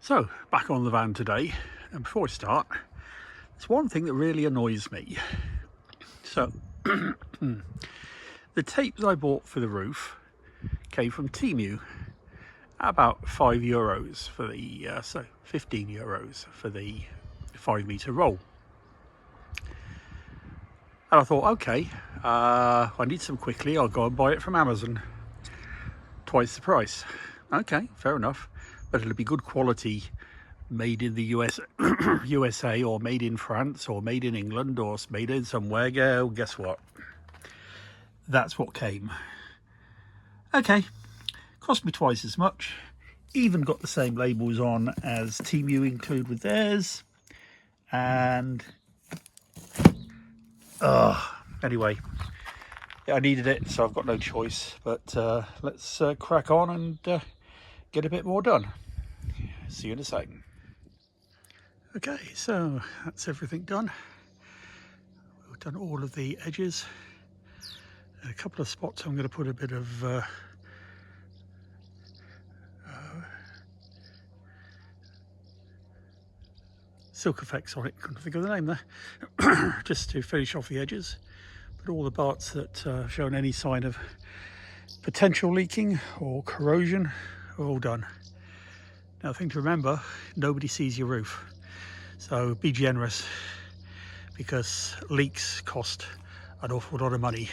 So, back on the van today, and before I start, there's one thing that really annoys me. So, the tapes I bought for the roof came from Temu at about €5 for the, so €15 for the 5 metre roll. And I thought, okay, I need some quickly, I'll go and buy it from Amazon. Twice the price. Okay, fair enough. But it'll be good quality, made in the USA, or made in France, or made in England, or made in somewhere. Go, guess what? That's what came. Okay, cost me twice as much. Even got the same labels on as Temu include with theirs. And anyway, I needed it, so I've got no choice. But let's crack on and get a bit more done. See you in a second. Okay, so that's everything done. We've done all of the edges. A couple of spots I'm going to put a bit of Silk Effects on it, couldn't think of the name there, just to finish off the edges. But all the parts that shown any sign of potential leaking or corrosion are all done. Now, the thing to remember, nobody sees your roof, so be generous, because leaks cost an awful lot of money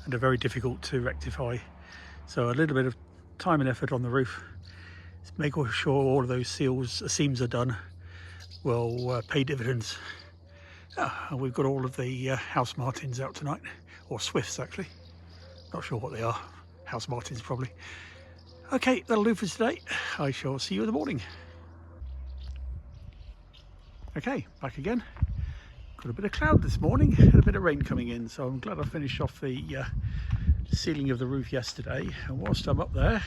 and are very difficult to rectify. So a little bit of time and effort on the roof, make sure all of those seams are done, will pay dividends. And we've got all of the house martins out tonight, or swifts actually, not sure what they are, house martins probably. Okay, that'll do for today. I shall see you in the morning. Okay, back again. Got a bit of cloud this morning and a bit of rain coming in, so I'm glad I finished off the ceiling of the roof yesterday. And whilst I'm up there,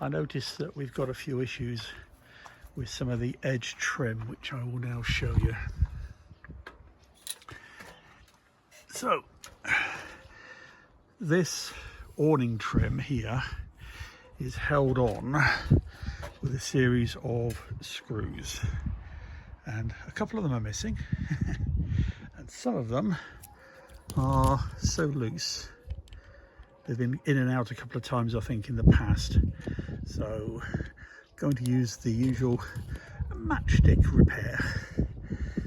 I noticed that we've got a few issues with some of the edge trim, which I will now show you. So, this awning trim here is held on with a series of screws, and a couple of them are missing and some of them are so loose they've been in and out a couple of times, I think, in the past. So going to use the usual matchstick repair.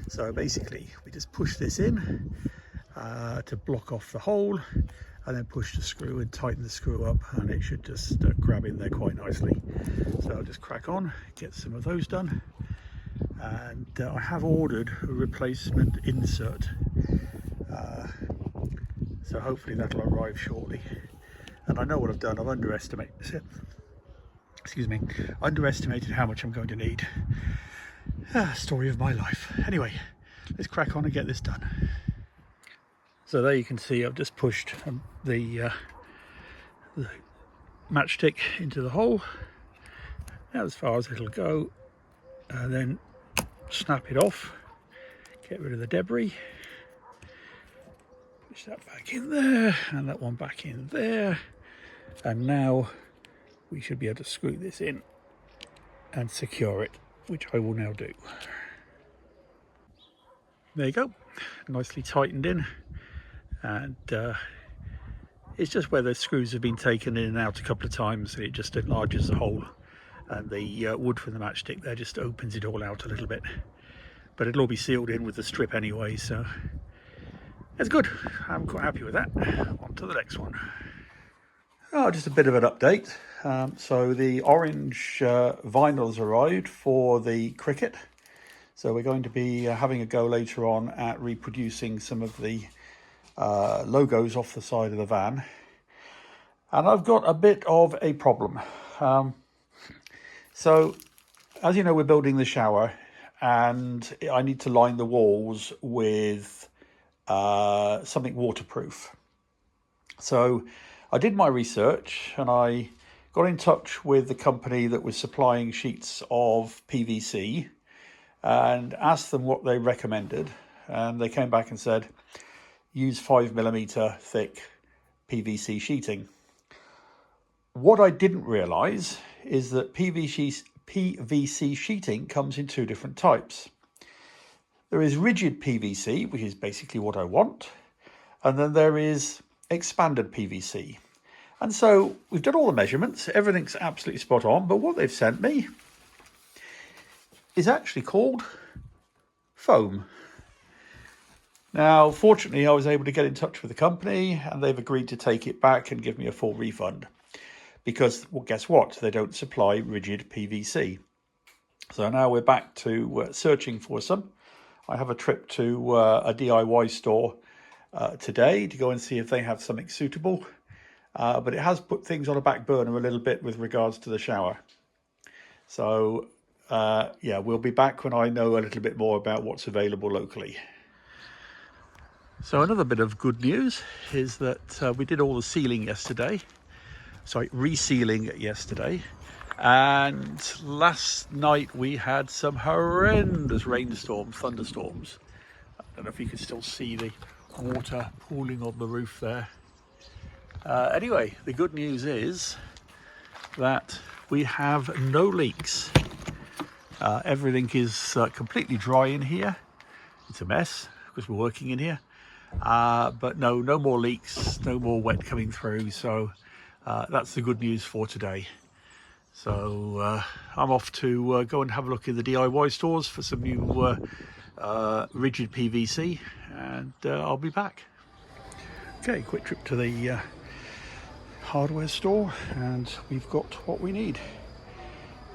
So basically we just push this in to block off the hole, and then push the screw and tighten the screw up, and it should just grab in there quite nicely. So I'll just crack on, get some of those done, and I have ordered a replacement insert, so hopefully that'll arrive shortly. And I know what I've done, I've underestimated how much I'm going to need. Story of my life. Anyway, let's crack on and get this done. So there you can see I've just pushed the matchstick into the hole, as far as it'll go, and then snap it off, get rid of the debris, push that back in there, and that one back in there, and now we should be able to screw this in and secure it, which I will now do. There you go, nicely tightened in. And it's just where the screws have been taken in and out a couple of times, and it just enlarges the hole, and the wood from the matchstick there just opens it all out a little bit, but it'll all be sealed in with the strip anyway, so that's good. I'm quite happy with that. On to the next one. Just a bit of an update. So the orange vinyls arrived for the Cricket, so we're going to be having a go later on at reproducing some of the logos off the side of the van. And I've got a bit of a problem. So as you know, we're building the shower, and I need to line the walls with something waterproof. So I did my research and I got in touch with the company that was supplying sheets of PVC and asked them what they recommended, and they came back and said use 5mm thick PVC sheeting. What I didn't realise is that PVC sheeting comes in two different types. There is rigid PVC, which is basically what I want, and then there is expanded PVC. And so we've done all the measurements, everything's absolutely spot on, but what they've sent me is actually called foam. Now, fortunately, I was able to get in touch with the company and they've agreed to take it back and give me a full refund because, well, guess what? They don't supply rigid PVC. So now we're back to searching for some. I have a trip to a DIY store today to go and see if they have something suitable. But it has put things on a back burner a little bit with regards to the shower. So, yeah, we'll be back when I know a little bit more about what's available locally. So another bit of good news is that we did all the sealing yesterday. Sorry, resealing yesterday. And last night we had some horrendous rainstorms, thunderstorms. I don't know if you can still see the water pooling on the roof there. Anyway, the good news is that we have no leaks. Everything is completely dry in here. It's a mess because we're working in here. But no more leaks, no more wet coming through. So that's the good news for today. So I'm off to go and have a look in the DIY stores for some new rigid PVC, and I'll be back. Okay, quick trip to the hardware store, and we've got what we need.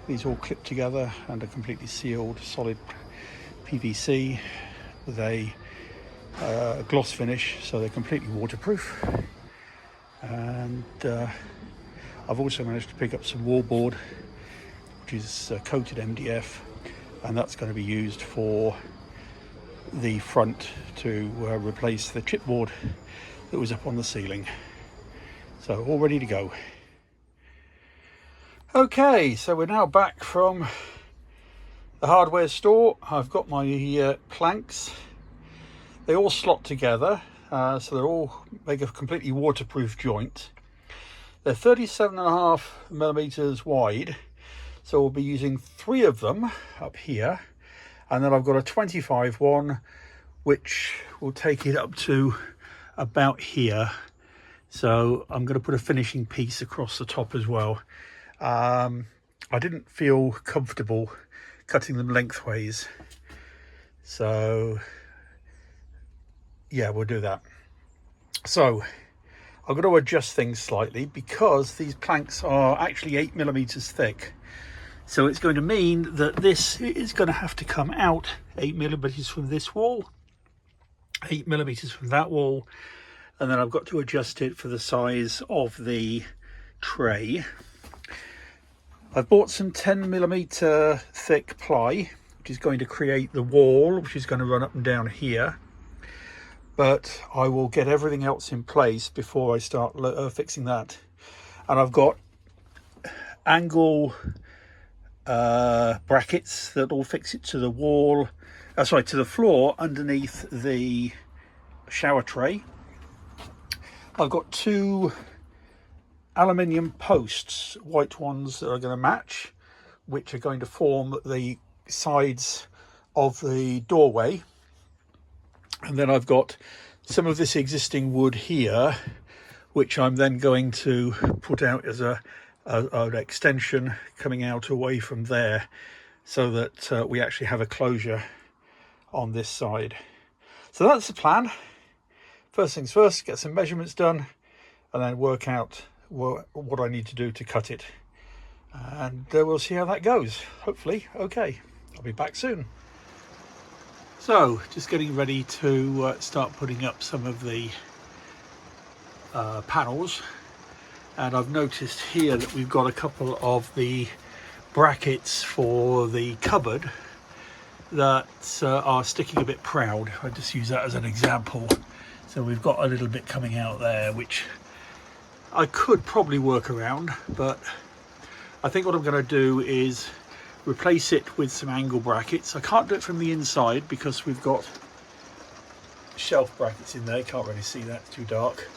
These all clip together and are completely sealed, solid PVC with a gloss finish, so they're completely waterproof. And I've also managed to pick up some wallboard, which is coated MDF, and that's going to be used for the front to replace the chipboard that was up on the ceiling. So all ready to go. Okay, so we're now back from the hardware store. I've got my planks. They all slot together, so they're all make a completely waterproof joint. They're 37.5mm wide, so we'll be using 3 of them up here, and then I've got a 25 one, which will take it up to about here. So I'm going to put a finishing piece across the top as well. I didn't feel comfortable cutting them lengthways, so yeah, we'll do that. So I'm going to adjust things slightly because these planks are actually 8mm thick. So it's going to mean that this is going to have to come out 8mm from this wall, 8mm from that wall, and then I've got to adjust it for the size of the tray. I've bought some 10mm thick ply, which is going to create the wall, which is going to run up and down here. But I will get everything else in place before I start fixing that. And I've got angle brackets that will fix it to the wall, to the floor underneath the shower tray. I've got 2 aluminium posts, white ones, that are going to match, which are going to form the sides of the doorway. And then I've got some of this existing wood here, which I'm then going to put out as an extension coming out away from there, so that we actually have a closure on this side. So that's the plan. First things first, get some measurements done, and then work out what I need to do to cut it. And we'll see how that goes. Hopefully, okay. I'll be back soon. So, just getting ready to start putting up some of the panels, and I've noticed here that we've got a couple of the brackets for the cupboard that are sticking a bit proud. I just use that as an example. So we've got a little bit coming out there, which I could probably work around, but I think what I'm going to do is replace it with some angle brackets. I can't do it from the inside because we've got shelf brackets in there. Can't really see that, it's too dark.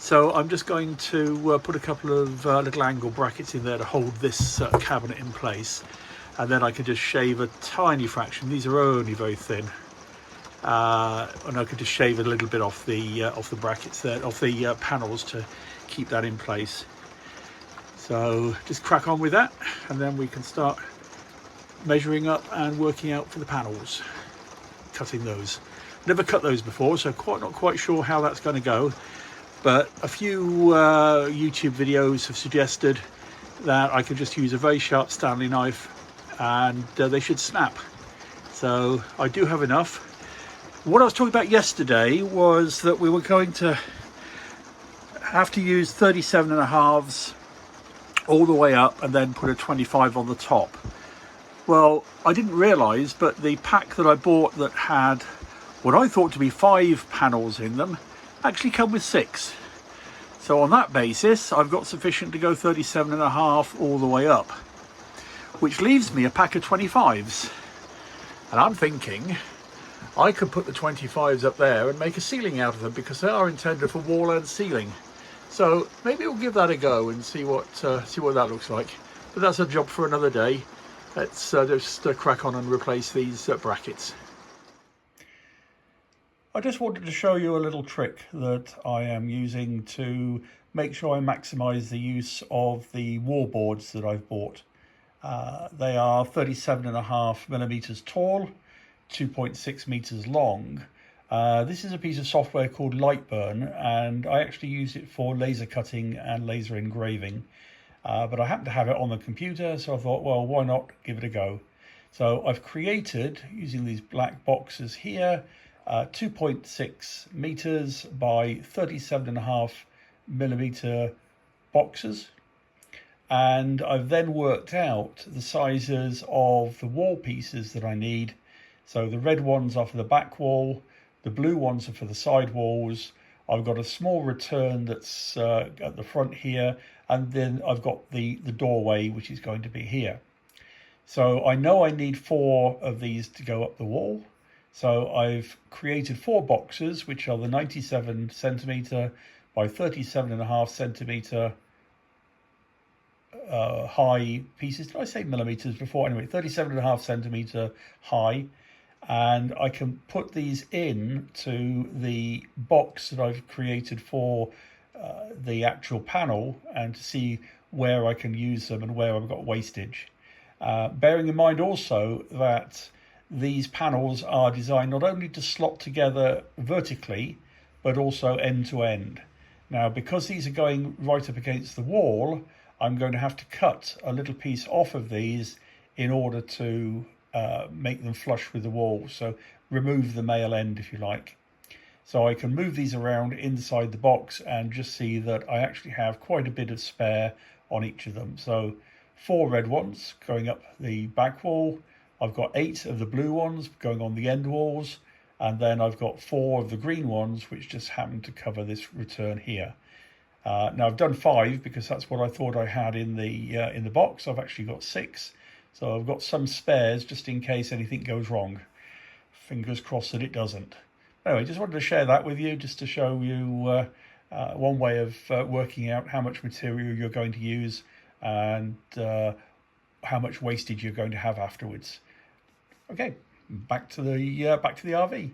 So I'm just going to put a couple of little angle brackets in there to hold this cabinet in place, and then I can just shave a tiny fraction. These are only very thin, and I could just shave a little bit off the brackets there, off the panels, to keep that in place. So just crack on with that, and then we can start measuring up and working out for the panels, cutting those. Never cut those before, so not quite sure how that's going to go, but a few YouTube videos have suggested that I could just use a very sharp Stanley knife and they should snap. So I do have enough. What I was talking about yesterday was that we were going to have to use 37.5s all the way up and then put a 25 on the top. Well, I didn't realise, but the pack that I bought that had what I thought to be 5 panels in them actually come with 6. So on that basis, I've got sufficient to go 37.5 all the way up, which leaves me a pack of 25s. And I'm thinking I could put the 25s up there and make a ceiling out of them, because they are intended for wall and ceiling. So maybe we'll give that a go and see what that looks like. But that's a job for another day. Let's just crack on and replace these brackets. I just wanted to show you a little trick that I am using to make sure I maximise the use of the wall boards that I've bought. They are 37.5mm tall, 2.6 meters long. This is a piece of software called Lightburn, and I actually use it for laser cutting and laser engraving. But I happen to have it on the computer, so I thought, well, why not give it a go? So I've created, using these black boxes here, 2.6 meters by 37.5mm boxes. And I've then worked out the sizes of the wall pieces that I need. So the red ones are for the back wall, the blue ones are for the side walls. I've got a small return that's at the front here, and then I've got the doorway, which is going to be here. So I know I need 4 of these to go up the wall. So I've created 4 boxes, which are the 97cm by 37.5cm high pieces. Did I say millimeters before? Anyway, 37.5cm high. And I can put these in to the box that I've created for the actual panel, and to see where I can use them and where I've got wastage. Bearing in mind also that these panels are designed not only to slot together vertically, but also end to end. Now, because these are going right up against the wall, I'm going to have to cut a little piece off of these in order to make them flush with the wall. So remove the male end, if you like. So I can move these around inside the box and just see that I actually have quite a bit of spare on each of them. So 4 red ones going up the back wall. I've got 8 of the blue ones going on the end walls. And then I've got 4 of the green ones, which just happen to cover this return here. Now I've done 5 because that's what I thought I had in the box. I've actually got 6. So I've got some spares just in case anything goes wrong. Fingers crossed that it doesn't. Anyway, just wanted to share that with you, just to show you one way of working out how much material you're going to use and how much wastage you're going to have afterwards. Okay, back to the RV.